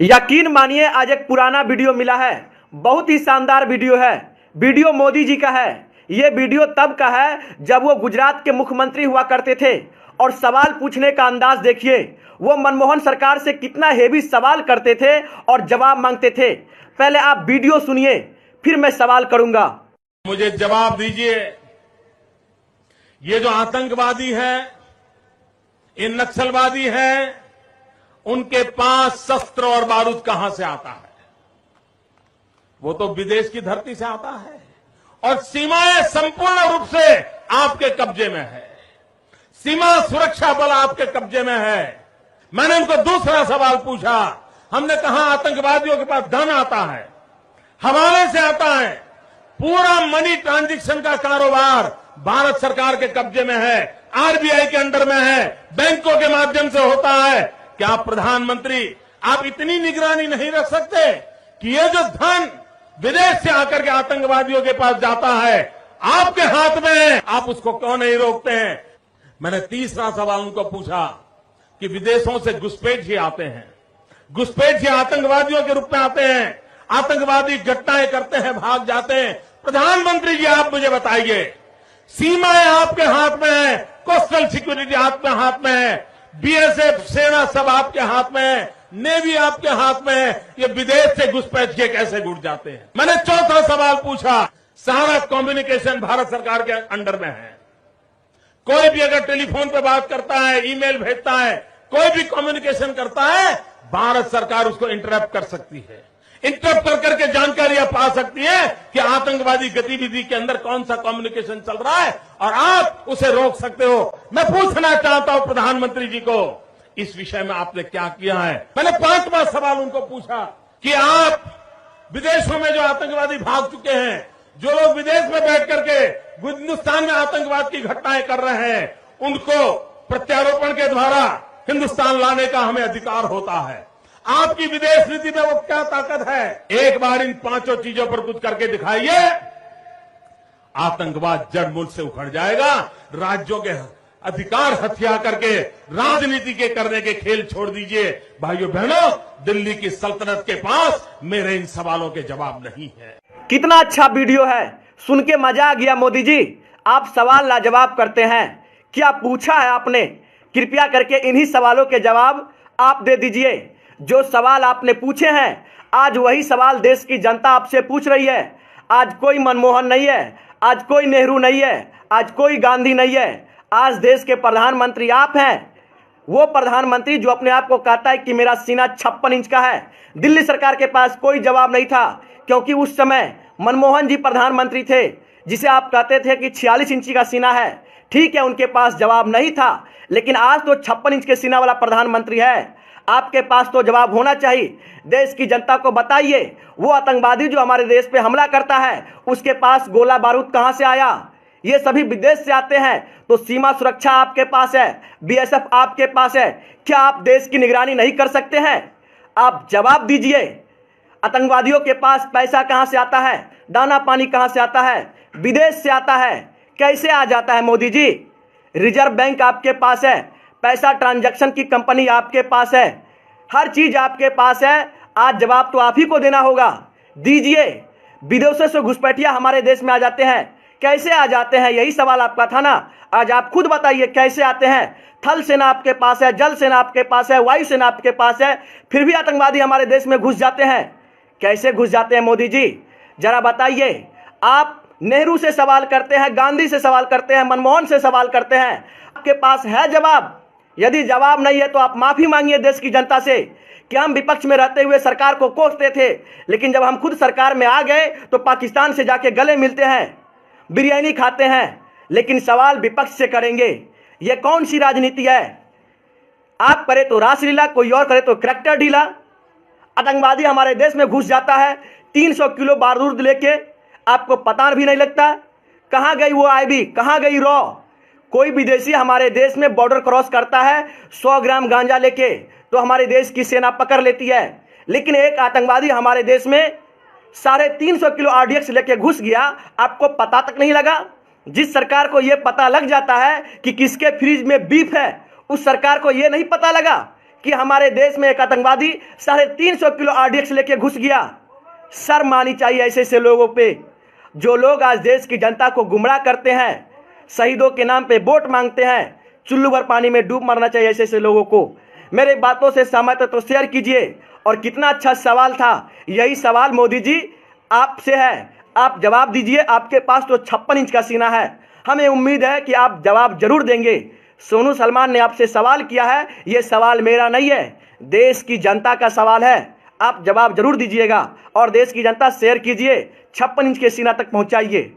यकीन मानिए आज एक पुराना वीडियो मिला है, बहुत ही शानदार वीडियो है। वीडियो मोदी जी का है। ये वीडियो तब का है जब वो गुजरात के मुख्यमंत्री हुआ करते थे और सवाल पूछने का अंदाज देखिए। वो मनमोहन सरकार से कितना हेवी सवाल करते थे और जवाब मांगते थे। पहले आप वीडियो सुनिए, फिर मैं सवाल करूंगा। मुझे जवाब दीजिए, ये जो आतंकवादी है, ये नक्सलवादी है, उनके पास शस्त्र और बारूद कहां से आता है? वो तो विदेश की धरती से आता है और सीमाएं संपूर्ण रूप से आपके कब्जे में है। सीमा सुरक्षा बल आपके कब्जे में है। मैंने उनको दूसरा सवाल पूछा। हमने कहा आतंकवादियों के पास धन आता है, हवाले से आता है, पूरा मनी ट्रांजैक्शन का कारोबार भारत सरकार के कब्जे में है, आरबीआई के अंडर में है, बैंकों के माध्यम से होता है। क्या प्रधानमंत्री आप इतनी निगरानी नहीं रख सकते कि ये जो धन विदेश से आकर के आतंकवादियों के पास जाता है आपके हाथ में है, आप उसको क्यों नहीं रोकते हैं? मैंने तीसरा सवाल उनको पूछा कि विदेशों से घुसपैठ आते हैं, घुसपैठ आतंकवादियों के रूप में आते हैं, आतंकवादी घटनाएं करते हैं, भाग जाते हैं। प्रधानमंत्री जी आप मुझे बताइए, सीमाएं आपके हाथ में है, कोस्टल सिक्योरिटी आपके हाथ में है, बीएसएफ सेना सब आपके हाथ में है, नेवी आपके हाथ में है, ये विदेश से घुसपैठ के कैसे घुस जाते हैं? मैंने चौथा सवाल पूछा, सारा कम्युनिकेशन भारत सरकार के अंडर में है। कोई भी अगर टेलीफोन पे बात करता है, ईमेल भेजता है, कोई भी कम्युनिकेशन करता है, भारत सरकार उसको इंटरप्ट कर सकती है। इंटरप्ट कर करके जानकारियां पा सकती है कि आतंकवादी गतिविधि के अंदर कौन सा कम्युनिकेशन चल रहा है और आप उसे रोक सकते हो। मैं पूछना चाहता हूं प्रधानमंत्री जी को, इस विषय में आपने क्या किया है? मैंने पांचवा सवाल उनको पूछा कि आप विदेशों में जो आतंकवादी भाग चुके हैं, जो लोग विदेश में बैठ करके हिंदुस्तान में आतंकवाद की घटनाएं कर रहे हैं, उनको प्रत्यारोपण के द्वारा हिंदुस्तान लाने का हमें अधिकार होता है। आपकी विदेश नीति में वो क्या ताकत है? एक बार इन पांचों चीजों पर कुछ करके दिखाइए, आतंकवाद जड़ मूल से उखड़ जाएगा। राज्यों के अधिकार हथिया करके राजनीति के करने के खेल छोड़ दीजिए। भाइयों बहनों, दिल्ली की सल्तनत के पास मेरे इन सवालों के जवाब नहीं है। कितना अच्छा वीडियो है, सुन के मजा आ गया। मोदी जी आप सवाल लाजवाब करते हैं। क्या पूछा है आपने? कृपया करके इन्हीं सवालों के जवाब आप दे दीजिए। जो सवाल आपने पूछे हैं, आज वही सवाल देश की जनता आपसे पूछ रही है। आज कोई मनमोहन नहीं है, आज कोई नेहरू नहीं है, आज कोई गांधी नहीं है। आज देश के प्रधानमंत्री आप हैं। वो प्रधानमंत्री जो अपने आप को कहता है कि मेरा सीना 56 इंच का है। दिल्ली सरकार के पास कोई जवाब नहीं था, क्योंकि उस समय मनमोहन जी प्रधानमंत्री थे, जिसे आप कहते थे कि 46 इंची का सीना है। ठीक है, उनके पास जवाब नहीं था, लेकिन आज तो 56 इंच के सीना वाला प्रधानमंत्री है। आपके पास तो जवाब होना चाहिए। देश की जनता को बताइए, वो आतंकवादी जो हमारे देश पे हमला करता है, उसके पास गोला बारूद कहां से आया? ये सभी विदेश से आते हैं। तो सीमा सुरक्षा आपके पास है, बीएसएफ आपके पास है। क्या आप देश की निगरानी नहीं कर सकते हैं? आप जवाब दीजिए। आतंकवादियों के पास पैसा कहां से आता है? दाना पानी कहां से आता है? विदेश से आता है। कैसे आ जाता है मोदी जी? रिजर्व बैंक आपके पास है, पैसा ट्रांजैक्शन की कंपनी आपके पास है, हर चीज आपके पास है। आज जवाब तो आप ही को देना होगा। दीजिए। विदेशों से घुसपैठिया हमारे देश में आ जाते हैं, कैसे आ जाते हैं? यही सवाल आपका था ना। आज आप खुद बताइए कैसे आते हैं। थल सेना आपके पास है, जल सेना आपके पास है, वायु सेना आपके पास है, फिर भी आतंकवादी हमारे देश में घुस जाते हैं। कैसे घुस जाते हैं मोदी जी, जरा बताइए। आप नेहरू से सवाल करते हैं, गांधी से सवाल करते हैं, मनमोहन से सवाल करते हैं, आपके पास है जवाब? यदि जवाब नहीं है तो आप माफी मांगिए देश की जनता से कि हम विपक्ष में रहते हुए सरकार को कोसते थे, लेकिन जब हम खुद सरकार में आ गए तो पाकिस्तान से जाके गले मिलते हैं, बिरयानी खाते हैं, लेकिन सवाल विपक्ष से करेंगे। यह कौन सी राजनीति है? आप करे तो रासलीला, कोई और करे तो करैक्टर ढीला। आतंकवादी हमारे देश में घुस जाता है 300 किलो बारूद लेके, आपको पता भी नहीं लगता। कहां गई वो आईबी, कहां गई रॉ? कोई विदेशी हमारे देश में बॉर्डर क्रॉस करता है 100 ग्राम गांजा लेके, तो हमारे देश की सेना पकड़ लेती है। लेकिन एक आतंकवादी हमारे देश में 350 किलो आरडीएक्स लेके घुस गया, आपको पता तक नहीं लगा। जिस सरकार को यह पता लग जाता है कि किसके फ्रिज में बीफ है, उस सरकार को यह नहीं पता लगा कि हमारे देश में एक आतंकवादी 350 किलो RDX लेके घुस गया। शर्म आनी चाहिए ऐसे ऐसे लोगों पे, जो लोग आज देश की जनता को गुमराह करते हैं, शहीदों के नाम पे वोट मांगते हैं। चुल्लू भर पानी में डूब मरना चाहिए ऐसे ऐसे लोगों को। मेरे बातों से सहमत है तो शेयर कीजिए। और कितना अच्छा सवाल था, यही सवाल मोदी जी आपसे है, आप जवाब दीजिए। आपके पास तो 56 इंच का सीना है, हमें उम्मीद है कि आप जवाब जरूर देंगे। सोनू सलमान ने आपसे सवाल किया है, ये सवाल मेरा नहीं है, देश की जनता का सवाल है। आप जवाब जरूर दीजिएगा और देश की जनता शेयर कीजिए, 56 इंच के सीना तक पहुंचाइए।